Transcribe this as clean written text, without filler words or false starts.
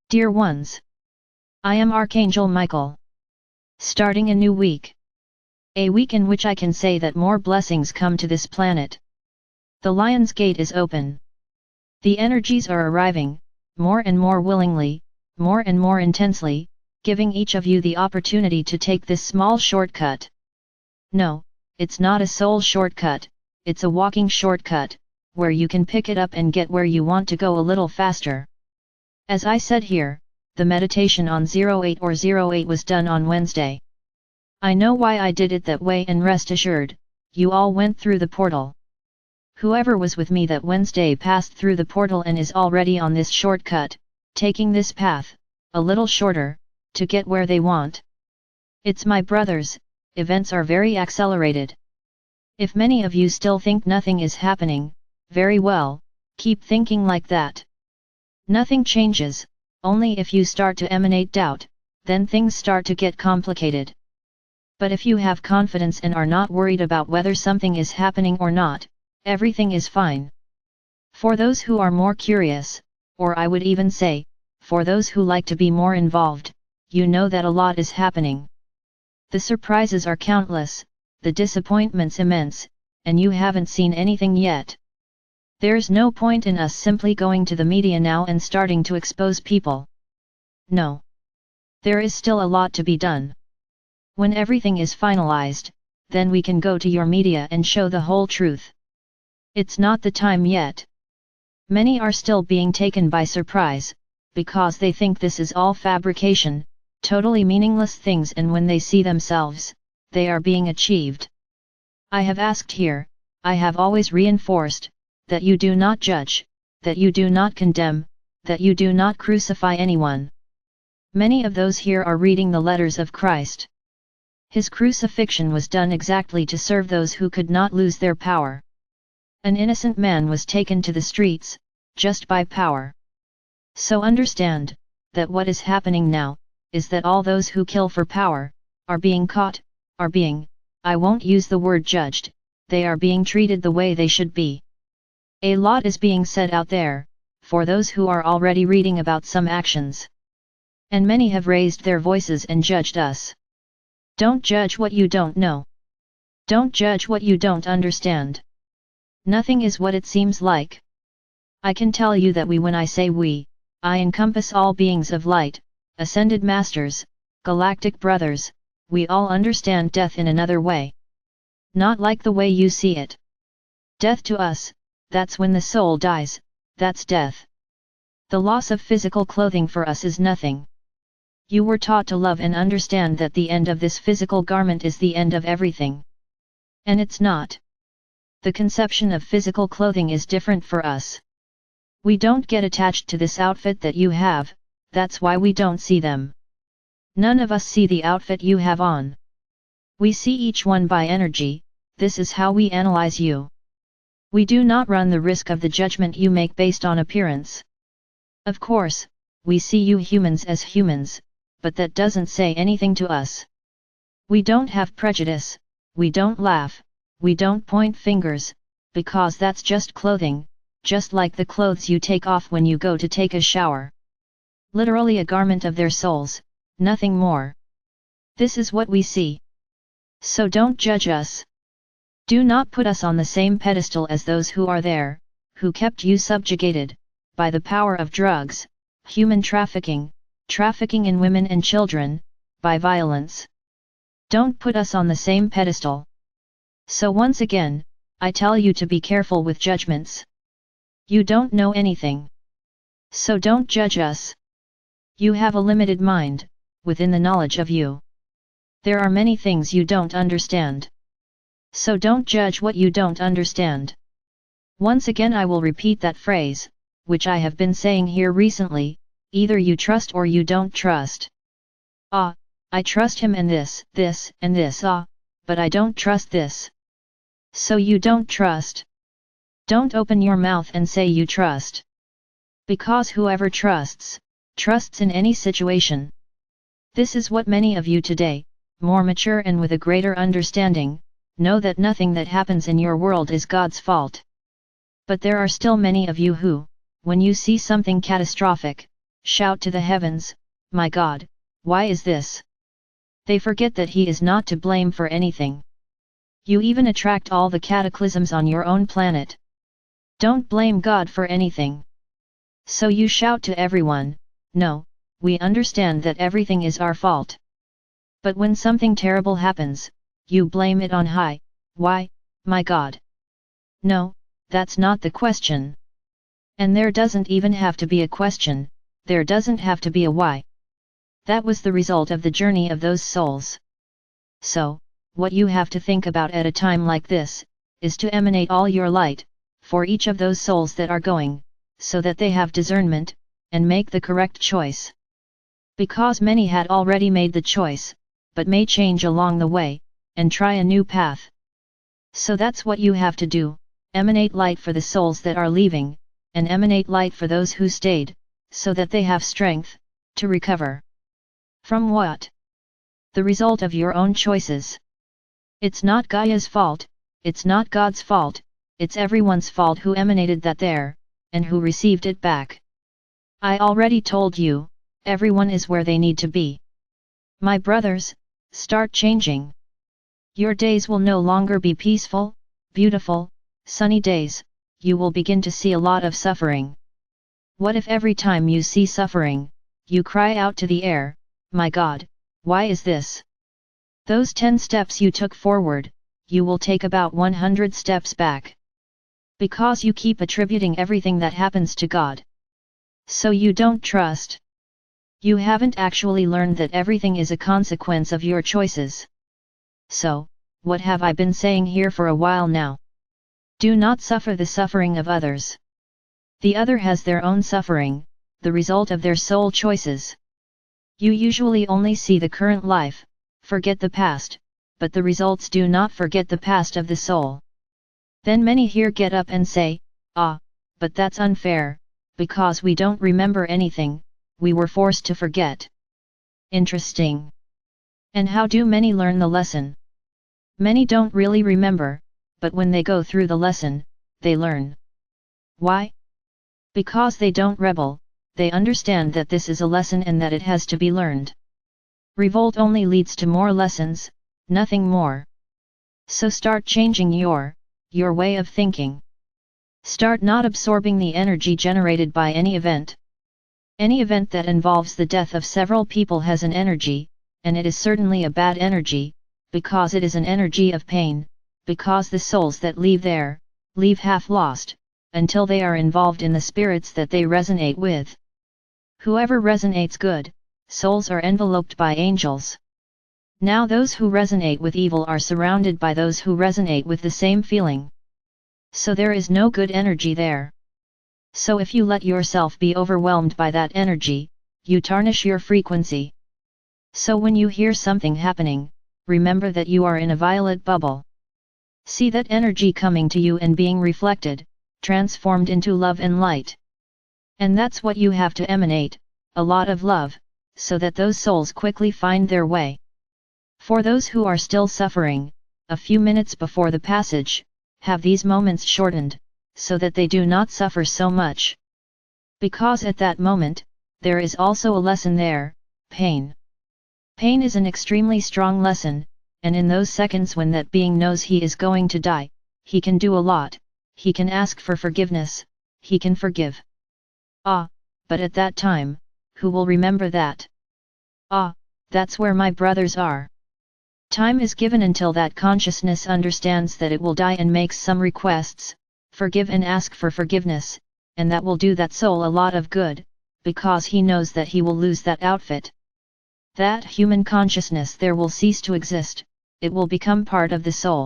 Dear ones, I am Archangel Michael. Starting a new week. A week in which I can say that more blessings come to this planet. The Lion's Gate is open. The energies are arriving, more and more willingly, more and more intensely, giving each of you the opportunity to take this small shortcut. No, it's not a soul shortcut, it's a walking shortcut, where you can pick it up and get where you want to go a little faster. As I said here, the meditation on 08 or 08 was done on Wednesday. I know why I did it that way, and rest assured, you all went through the portal. Whoever was with me that Wednesday passed through the portal and is already on this shortcut, taking this path, a little shorter, to get where they want. It's my brothers, events are very accelerated. If many of you still think nothing is happening, very well, keep thinking like that. Nothing changes, only if you start to emanate doubt, then things start to get complicated. But if you have confidence and are not worried about whether something is happening or not, everything is fine. For those who are more curious, or I would even say, for those who like to be more involved, you know that a lot is happening. The surprises are countless, the disappointments immense, and you haven't seen anything yet. There's no point in us simply going to the media now and starting to expose people. No. There is still a lot to be done. When everything is finalized, then we can go to your media and show the whole truth. It's not the time yet. Many are still being taken by surprise, because they think this is all fabrication, totally meaningless things, and when they see themselves, they are being achieved. I have asked here, I have always reinforced, that you do not judge, that you do not condemn, that you do not crucify anyone. Many of those here are reading the letters of Christ. His crucifixion was done exactly to serve those who could not lose their power. An innocent man was taken to the streets, just by power. So understand, that what is happening now, is that all those who kill for power, are being caught, are being, I won't use the word judged, they are being treated the way they should be. A lot is being said out there, for those who are already reading about some actions. And many have raised their voices and judged us. Don't judge what you don't know. Don't judge what you don't understand. Nothing is what it seems like. I can tell you that when I say we, I encompass all beings of light, ascended masters, galactic brothers, we all understand death in another way. Not like the way you see it. Death to us, that's when the soul dies, that's death. The loss of physical clothing for us is nothing. You were taught to love and understand that the end of this physical garment is the end of everything. And it's not. The conception of physical clothing is different for us. We don't get attached to this outfit that you have, that's why we don't see them. None of us see the outfit you have on. We see each one by energy, this is how we analyze you. We do not run the risk of the judgment you make based on appearance. Of course, we see you humans as humans, but that doesn't say anything to us. We don't have prejudice, we don't laugh, we don't point fingers, because that's just clothing, just like the clothes you take off when you go to take a shower. Literally a garment of their souls, nothing more. This is what we see. So don't judge us. Do not put us on the same pedestal as those who are there, who kept you subjugated, by the power of drugs, human trafficking, trafficking in women and children, by violence. Don't put us on the same pedestal. So once again, I tell you to be careful with judgments. You don't know anything. So don't judge us. You have a limited mind, within the knowledge of you. There are many things you don't understand. So don't judge what you don't understand. Once again I will repeat that phrase, which I have been saying here recently, either you trust or you don't trust. I trust him and this, and this, but I don't trust this. So you don't trust. Don't open your mouth and say you trust. Because whoever trusts, trusts in any situation. This is what many of you today, more mature and with a greater understanding, know that nothing that happens in your world is God's fault. But there are still many of you who, when you see something catastrophic, shout to the heavens, "My God, why is this?" They forget that he is not to blame for anything. You even attract all the cataclysms on your own planet. Don't blame God for anything. So you shout to everyone, "No, we understand that everything is our fault." But when something terrible happens, you blame it on high. "Why, my God?" No, that's not the question. And there doesn't even have to be a question, there doesn't have to be a why. That was the result of the journey of those souls. So, what you have to think about at a time like this, is to emanate all your light, for each of those souls that are going, so that they have discernment, and make the correct choice. Because many had already made the choice, but may change along the way, and try a new path. So that's what you have to do, emanate light for the souls that are leaving, and emanate light for those who stayed, so that they have strength, to recover. From what? The result of your own choices. It's not Gaia's fault, it's not God's fault, it's everyone's fault who emanated that there, and who received it back. I already told you, everyone is where they need to be. My brothers, start changing. Your days will no longer be peaceful, beautiful, sunny days, you will begin to see a lot of suffering. What if every time you see suffering, you cry out to the air, "My God, why is this?" Those 10 steps you took forward, you will take about 100 steps back. Because you keep attributing everything that happens to God. So you don't trust. You haven't actually learned that everything is a consequence of your choices. So, what have I been saying here for a while now? Do not suffer the suffering of others. The other has their own suffering, the result of their soul choices. You usually only see the current life, forget the past, but the results do not forget the past of the soul. Then many here get up and say, "Ah, but that's unfair, because we don't remember anything, we were forced to forget." Interesting. And how do many learn the lesson? Many don't really remember, but when they go through the lesson, they learn. Why? Because they don't rebel, they understand that this is a lesson and that it has to be learned. Revolt only leads to more lessons, nothing more. So start changing your way of thinking. Start not absorbing the energy generated by any event. Any event that involves the death of several people has an energy, and it is certainly a bad energy, because it is an energy of pain, because the souls that leave there, leave half lost, until they are involved in the spirits that they resonate with. Whoever resonates good, souls are enveloped by angels. Now those who resonate with evil are surrounded by those who resonate with the same feeling. So there is no good energy there. So if you let yourself be overwhelmed by that energy, you tarnish your frequency. So when you hear something happening, remember that you are in a violet bubble. See that energy coming to you and being reflected, transformed into love and light. And that's what you have to emanate, a lot of love, so that those souls quickly find their way. For those who are still suffering, a few minutes before the passage, have these moments shortened, so that they do not suffer so much. Because at that moment, there is also a lesson there, pain. Pain is an extremely strong lesson, and in those seconds when that being knows he is going to die, he can do a lot, he can ask for forgiveness, he can forgive. Ah, but at that time, who will remember that? Ah, that's where my brothers are. Time is given until that consciousness understands that it will die and makes some requests, forgive and ask for forgiveness, and that will do that soul a lot of good, because he knows that he will lose that outfit. That human consciousness there will cease to exist, it will become part of the soul.